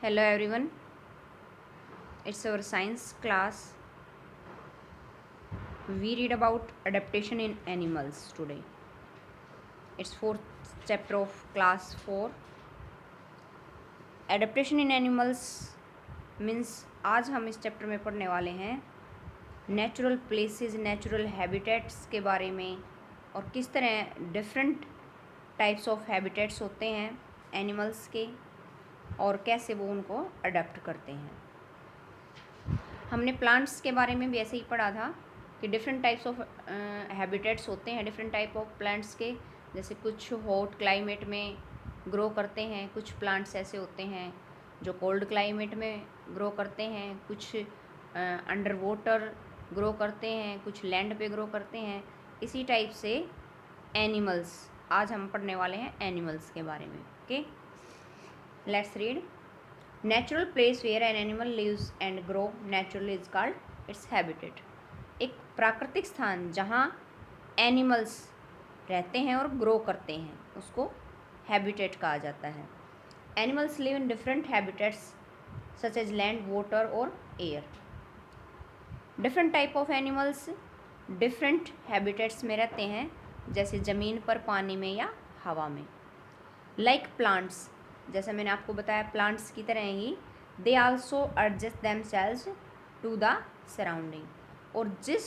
Hello everyone, it's our science class. We read about adaptation in animals today. It's fourth chapter of class 4. Adaptation in animals means आज हम इस chapter में पढ़ने वाले हैं natural places, natural habitats के बारे में और किस तरह डिफरेंट टाइप्स ऑफ हैबिटेट्स होते हैं एनिमल्स के और कैसे वो उनको अडेप्ट करते हैं। हमने प्लांट्स के बारे में भी ऐसे ही पढ़ा था कि डिफरेंट टाइप्स ऑफ हैबिटेट्स होते हैं डिफरेंट टाइप ऑफ प्लांट्स के। जैसे कुछ हॉट क्लाइमेट में ग्रो करते हैं, कुछ प्लांट्स ऐसे होते हैं जो कोल्ड क्लाइमेट में ग्रो करते हैं, कुछ अंडर वाटर ग्रो करते हैं, कुछ लैंड पे ग्रो करते हैं। इसी टाइप से एनिमल्स, आज हम पढ़ने वाले हैं एनिमल्स के बारे में। Okay, let's read. Natural place where an animal lives and grows naturally is called its habitat. एक प्राकृतिक स्थान जहाँ एनिमल्स रहते हैं और ग्रो करते हैं उसको हैबिटेट कहा जाता है। Animals live in different habitats such as land, water और air. Different type of animals different habitats में रहते हैं, जैसे ज़मीन पर, पानी में या हवा में। लाइक प्लांट्स, जैसा मैंने आपको बताया प्लांट्स की तरह ही they also adjust themselves to the surrounding, और जिस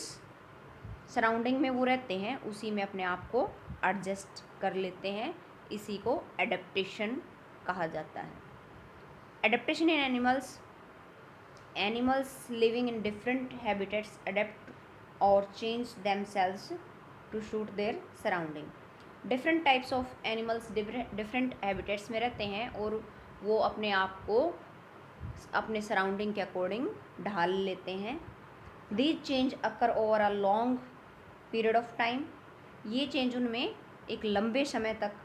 सराउंडिंग में वो रहते हैं उसी में अपने आप को एडजस्ट कर लेते हैं। इसी को एडेप्टेशन कहा जाता है। Adaptation in animals, animals living in different habitats adapt और change themselves to suit their surrounding. Different types of animals different habitats में रहते हैं और वो अपने आप को अपने सराउंडिंग के अकॉर्डिंग ढाल लेते हैं। These change occur over a long period of time. ये चेंज उनमें एक लंबे समय तक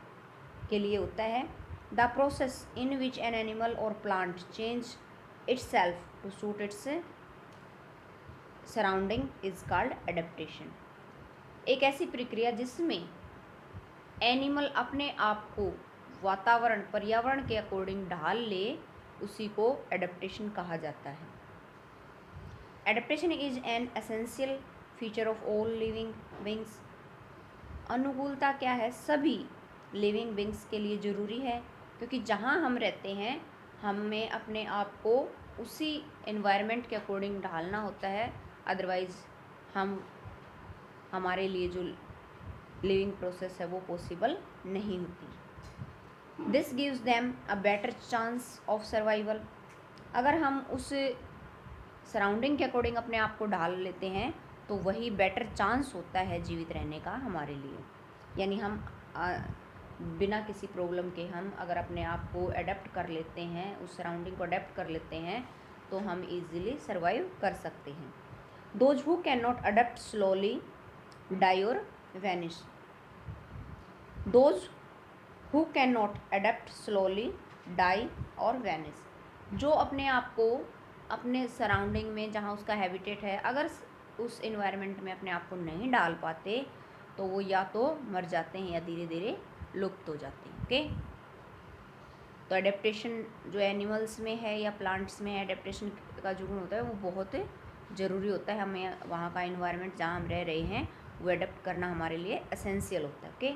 के लिए होता है। The process in which an animal और plant change itself to suit its surrounding is called adaptation. एक ऐसी प्रक्रिया जिसमें एनिमल अपने आप को वातावरण, पर्यावरण के अकॉर्डिंग ढाल ले, उसी को एडेप्टेशन कहा जाता है। Adaptation is an essential feature of all living beings. अनुकूलता क्या है? सभी लिविंग बींग्स के लिए ज़रूरी है, क्योंकि जहाँ हम रहते हैं हमें अपने आप को उसी एनवायरनमेंट के अकॉर्डिंग ढालना होता है, अदरवाइज़ हमारे लिए जो लिविंग प्रोसेस है वो पॉसिबल नहीं होती। This gives them a better chance of survival. अगर हम उस सराउंडिंग के अकॉर्डिंग अपने आप को ढाल लेते हैं तो वही बेटर चांस होता है जीवित रहने का हमारे लिए। यानी हम बिना किसी प्रॉब्लम के हम अगर अपने आप को अडेप्ट कर लेते हैं, उस सराउंडिंग को अडेप्ट कर लेते हैं, तो हम इजीली सर्वाइव कर सकते हैं। Those who can not adapt slowly die और vanish. Those who can not adapt slowly die और वैनिश। जो अपने आप को अपने सराउंडिंग में जहाँ उसका हैबिटेट है, अगर उस इन्वायरमेंट में अपने आप को नहीं डाल पाते तो वो या तो मर जाते हैं या धीरे धीरे लुप्त हो जाते हैं। ओके, तो एडेप्टेशन जो एनिमल्स में है या प्लांट्स में है, एडेप्टेशन का जो गुण होता है वो बहुत ज़रूरी होता है। हमें वहाँ का इन्वायरमेंट जहाँ हम रह रहे हैं वो एडेप्ट करना हमारे लिए एसेंशियल होता है। Okay,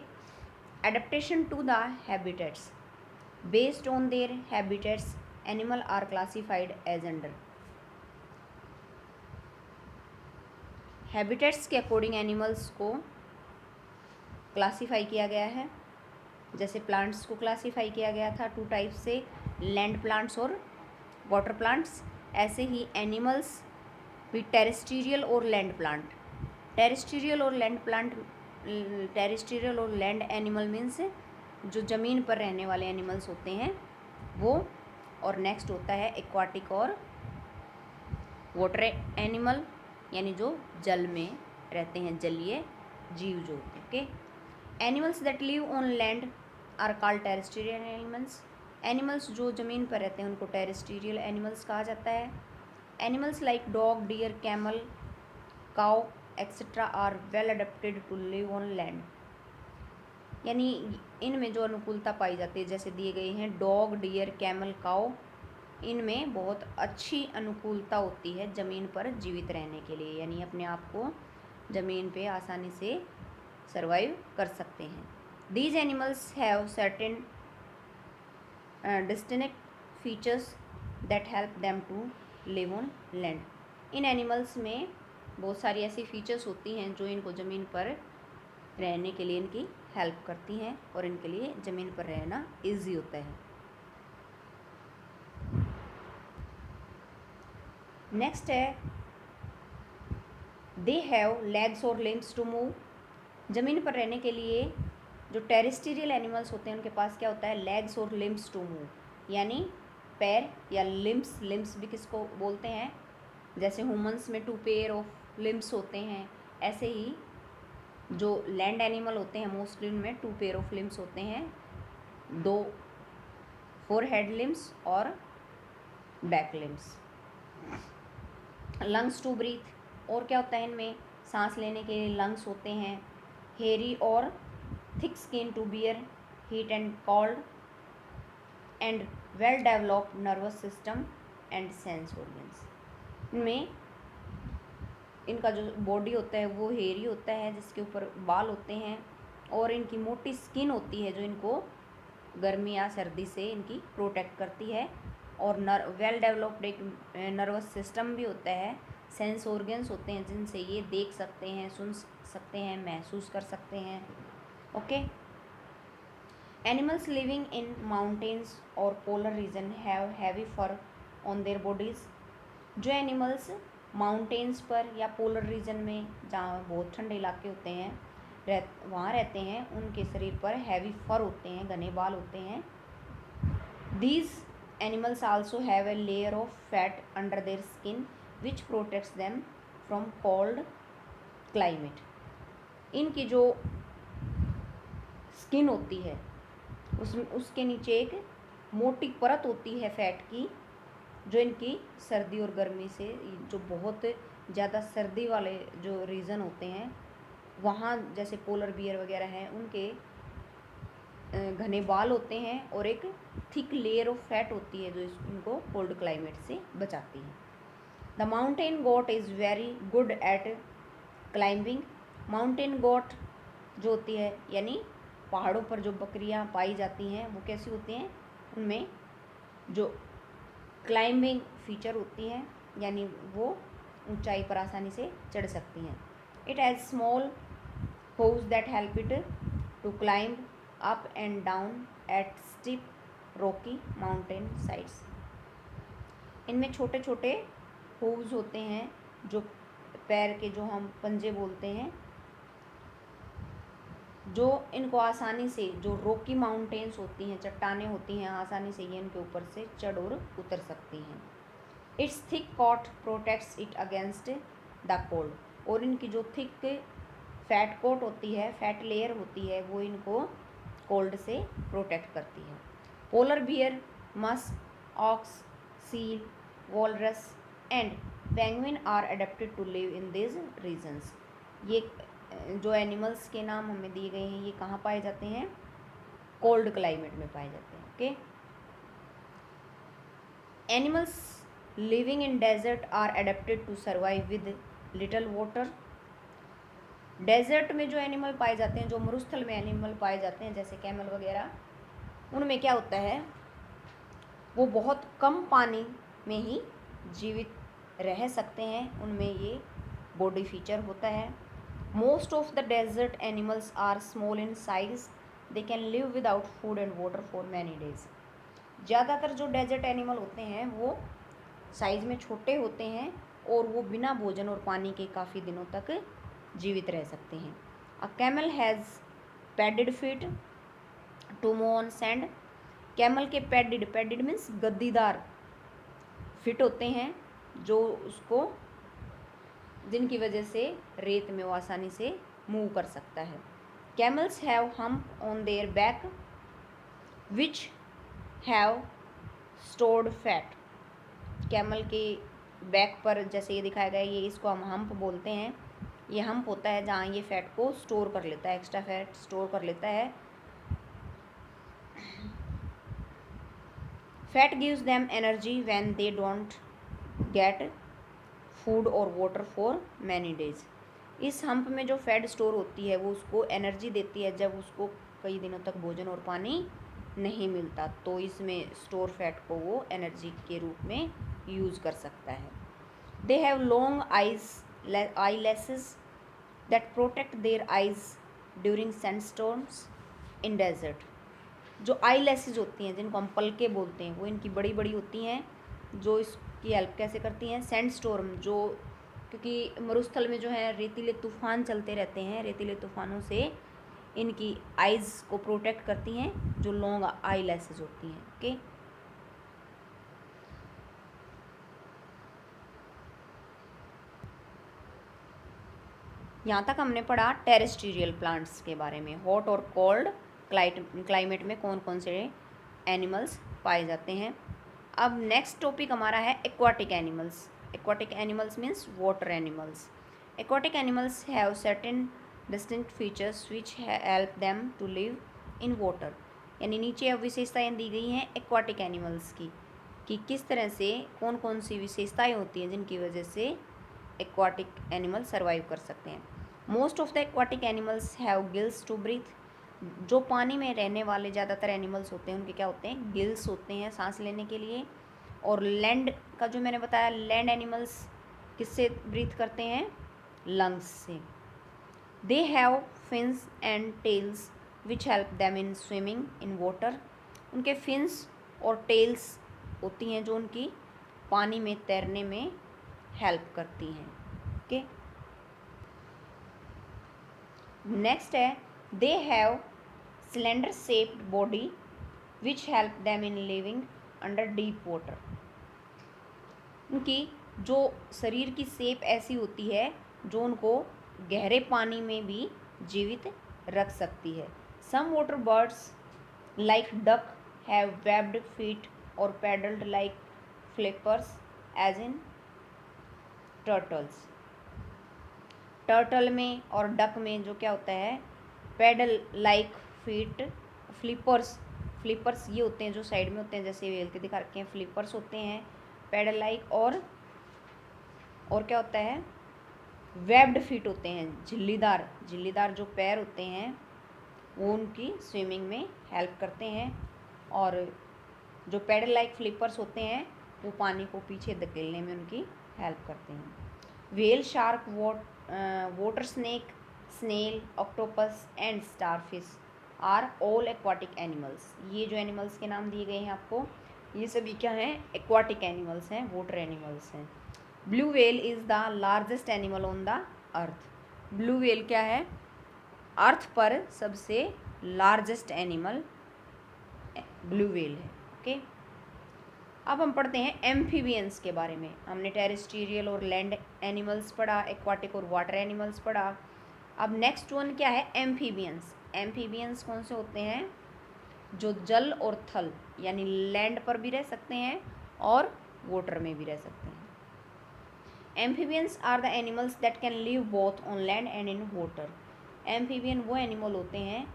adaptation to the habitats. Based on their habitats animal are classified as under. Habitats के अकॉर्डिंग एनिमल्स को क्लासीफाई किया गया है। जैसे प्लांट्स को क्लासीफाई किया गया था 2 टाइप से, लैंड प्लांट्स और वाटर प्लांट्स, ऐसे ही एनिमल्स भी टेरेस्ट्रियल और लैंड प्लांट। टेरेस्ट्रियल और लैंड प्लांट, टेरेस्ट्रियल और लैंड एनिमल मीन्स जो ज़मीन पर रहने वाले एनिमल्स होते हैं वो, और नेक्स्ट होता है एक्वाटिक और वाटर एनिमल, यानी जो जल में रहते हैं, जलीय जीव जो होते हैं। Okay, animals that live on land are called terrestrial animals. Animals जो ज़मीन पर रहते हैं उनको टेरेस्ट्रियल एनिमल्स कहा जाता है। Animals like dog, deer, camel, cow etcetera are well adapted to live on land. यानी इनमें जो अनुकूलता पाई जाती है, जैसे दिए गए हैं डॉग, डियर, कैमल, काउ इनमें बहुत अच्छी अनुकूलता होती है ज़मीन पर जीवित रहने के लिए, यानी अपने आप को ज़मीन पे आसानी से सर्वाइव कर सकते हैं। These animals have certain distinct features that help them to live on land. इन एनिमल्स में बहुत सारी ऐसी फीचर्स होती हैं जो इनको ज़मीन पर रहने के लिए इनकी हेल्प करती हैं और इनके लिए ज़मीन पर रहना ईजी होता है। नेक्स्ट है दे हैव लेग्स और लिम्स टू मूव। ज़मीन पर रहने के लिए जो टेरेस्ट्रियल एनिमल्स होते हैं उनके पास क्या होता है, लेग्स और लिम्स टू मूव, यानी पैर या लिम्स भी किसको बोलते हैं, जैसे ह्यूमंस में 2 पेयर ऑफ लिम्स होते हैं, ऐसे ही जो लैंड एनिमल होते हैं मोस्टली उनमें 2 पेयर ऑफ लिम्स होते हैं, 2 फोरहेड लिम्स और back limbs. Lungs to breathe, और क्या होता है इनमें, सांस लेने के लिए लंग्स होते हैं। हेयरी और thick skin to bear heat and cold, and well developed nervous system and sense organs. इनमें इनका जो बॉडी होता है वो हेयरी होता है जिसके ऊपर बाल होते हैं, और इनकी मोटी स्किन होती है जो इनको गर्मी या सर्दी से इनकी प्रोटेक्ट करती है, और वेल डेवलप्ड एक नर्वस सिस्टम भी होता है। सेंस ऑर्गन्स होते हैं जिनसे ये देख सकते हैं, सुन सकते हैं, महसूस कर सकते हैं। Okay. Animals living in mountains और polar region have heavy fur on their bodies. जो एनिमल्स माउंटेन्स पर या पोलर रीजन में जहाँ बहुत ठंडे इलाके होते हैं वहाँ रहते हैं, उनके शरीर पर हैवी फर होते हैं, घने बाल होते हैं। These animals also have a layer of fat under their skin which protects them from cold climate. इनकी जो स्किन होती है उसके नीचे एक मोटी परत होती है फैट की, जो इनकी सर्दी और गर्मी से, जो बहुत ज़्यादा सर्दी वाले जो रीजन होते हैं वहाँ जैसे पोलर बियर वगैरह हैं उनके घने बाल होते हैं, और एक थिक लेयर ऑफ फैट होती है जो इनको कोल्ड क्लाइमेट से बचाती है। The mountain goat is very good at climbing. Mountain goat जो होती है, यानी पहाड़ों पर जो बकरियां पाई जाती हैं वो कैसी होती हैं, उनमें जो क्लाइंबिंग फीचर होती है, यानी वो ऊंचाई पर आसानी से चढ़ सकती हैं। It has small hooves that help it to climb up and down at steep rocky mountain sides. इनमें छोटे छोटे होव्स होते हैं, जो पैर के जो हम पंजे बोलते हैं, जो इनको आसानी से, जो रॉकी माउंटेन्स होती हैं, चट्टानें होती हैं, आसानी से ये इनके ऊपर से चढ़ और उतर सकती हैं। Its thick coat protects it against the cold, और इनकी जो थिक फैट कोट होती है, फैट लेयर होती है, वो इनको कोल्ड से प्रोटेक्ट करती है। Polar bear, musk, ox, seal, walrus and penguin are adapted to live in this regions. ये जो एनिमल्स के नाम हमें दिए गए हैं ये कहाँ पाए जाते हैं, कोल्ड क्लाइमेट में पाए जाते हैं। Okay. Animals living in desert are adapted to survive with little water. Desert में जो एनिमल पाए जाते हैं, जो मरुस्थल में एनिमल पाए जाते हैं जैसे कैमल वगैरह, उनमें क्या होता है, वो बहुत कम पानी में ही जीवित रह सकते हैं, उनमें ये बॉडी फीचर होता है। Most of the desert animals are small in size, they can live without food and water for many days. ज़्यादातर जो डेजर्ट एनिमल होते हैं वो साइज़ में छोटे होते हैं और वो बिना भोजन और पानी के काफ़ी दिनों तक जीवित रह सकते हैं। A camel has padded feet to move on sand. Camel के पैडेड मीन्स गद्दीदार फिट होते हैं, जो उसको, जिनकी वजह से रेत में वो आसानी से मूव कर सकता है। Camels have hump on their back which have stored fat. Camel के बैक पर जैसे ये दिखाया गया है, ये इसको हम हम्प बोलते हैं। ये हम्प होता है जहाँ ये फैट को स्टोर कर लेता है, एक्स्ट्रा फैट स्टोर कर लेता है। Fat gives them energy when they don't get food और वाटर फॉर मैनी डेज। इस हम्प में जो फैट स्टोर होती है वो उसको एनर्जी देती है जब उसको कई दिनों तक भोजन और पानी नहीं मिलता, तो इसमें स्टोर फैट को वो एनर्जी के रूप में यूज़ कर सकता है। They have long eyelashes that protect their eyes during sandstorms in desert. जो आई लेसेस होती हैं जिनको हम पलके बोलते हैं, वो इनकी बड़ी बड़ी होती हैं, जो इसकी हेल्प कैसे करती हैं, सैंड स्टॉर्म, जो क्योंकि मरुस्थल में जो है रेतीले तूफान चलते रहते हैं, रेतीले तूफानों से इनकी आइज़ को प्रोटेक्ट करती हैं, जो लॉन्ग आई लेसेस होती हैं। ओके, यहाँ तक हमने पढ़ा टेरेस्ट्रियल प्लांट्स के बारे में। हॉट और कोल्ड क्लाइमेट में कौन कौन से एनिमल्स पाए जाते हैं। अब नेक्स्ट टॉपिक हमारा है aquatic animals. Aquatic animals means water animals. Aquatic animals have certain distinct features which help them to live in water. यानी नीचे अब विशेषताएं दी गई हैं एक्वाटिक एनिमल्स की, कि किस तरह से कौन कौन सी विशेषताएं होती हैं जिनकी वजह से एक्वाटिक एनिमल सर्वाइव कर सकते हैं। Most of the aquatic animals have gills to breathe. जो पानी में रहने वाले ज़्यादातर एनिमल्स होते हैं उनके क्या होते हैं, गिल्स होते हैं सांस लेने के लिए। और लैंड का जो मैंने बताया, लैंड एनिमल्स किससे ब्रीथ करते हैं, लंग्स से। They have fins and tails which help them in swimming in water. उनके फिन्स और टेल्स होती हैं जो उनकी पानी में तैरने में हेल्प करती हैं। ओके, नेक्स्ट है they have cylinder shaped body which help them in living under deep water. उनकी जो शरीर की शेप ऐसी होती है जो उनको गहरे पानी में भी जीवित रख सकती है। Some water birds like duck have webbed feet और paddled like flippers as in turtles. Turtle में और डक में जो क्या होता है, पैडल लाइक फीट, फ्लिपर्स ये होते हैं जो साइड में होते हैं, जैसे वेल के दिखा रखे हैं, फ्लिपर्स होते हैं, पैडल लाइक और क्या होता है, वेब्ड फीट होते हैं, झिल्लीदार जो पैर होते हैं वो उनकी स्विमिंग में हेल्प करते हैं। और जो पैडल लाइक फ्लिपर्स होते हैं वो पानी को पीछे धकेलने में उनकी हेल्प करते हैं। Whale, shark, water snake, snail, octopus and starfish are all aquatic animals. ये जो एनिमल्स के नाम दिए गए हैं आपको, ये सभी क्या हैं, एक्वाटिक एनिमल्स हैं, वाटर एनिमल्स हैं। Blue whale is the largest animal on the earth. Blue whale क्या है, अर्थ पर सबसे लार्जेस्ट एनिमल ब्लू व्हेल है। ओके, अब हम पढ़ते हैं एम्फीबियंस के बारे में। हमने टेरेस्ट्रियल और लैंड एनिमल्स पढ़ा, एक्वाटिक और वाटर एनिमल्स पढ़ा। अब नेक्स्ट वन क्या है, एम्फीबियंस। एम्फीबियंस कौन से होते हैं, जो जल और थल यानी लैंड पर भी रह सकते हैं और वाटर में भी रह सकते हैं। Amphibians are the animals that can live both on land and in water. Amphibian वो एनिमल होते हैं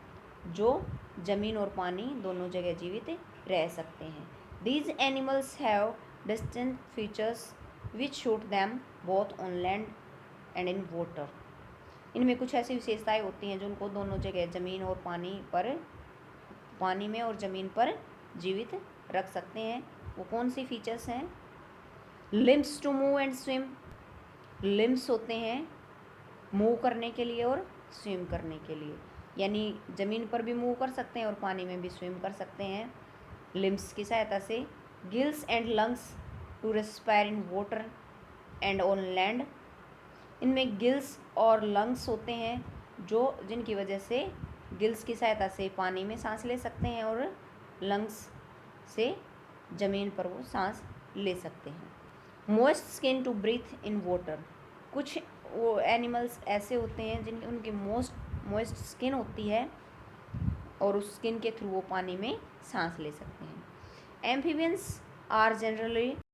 जो ज़मीन और पानी दोनों जगह जीवित रह सकते हैं। These animals have distinct features which suit them both on land and in water. इनमें कुछ ऐसी विशेषताएं होती हैं जो उनको दोनों जगह ज़मीन और पानी में और ज़मीन पर जीवित रख सकते हैं। वो कौन सी फीचर्स हैं, limbs to move and swim. Limbs होते हैं मूव करने के लिए और स्विम करने के लिए, यानी ज़मीन पर भी मूव कर सकते हैं और पानी में भी स्विम कर सकते हैं लिम्स की सहायता से। Gills and lungs to respire in water and on land. इनमें गिल्स और लंग्स होते हैं जो जिनकी वजह से गिल्स की सहायता से पानी में सांस ले सकते हैं और लंग्स से ज़मीन पर वो सांस ले सकते हैं। Moist skin to breathe in water. कुछ वो एनिमल्स ऐसे होते हैं जिनकी उनकी मोइस्ट स्किन होती है और उस स्किन के थ्रू वो पानी में सांस ले सकते हैं। Amphibians are generally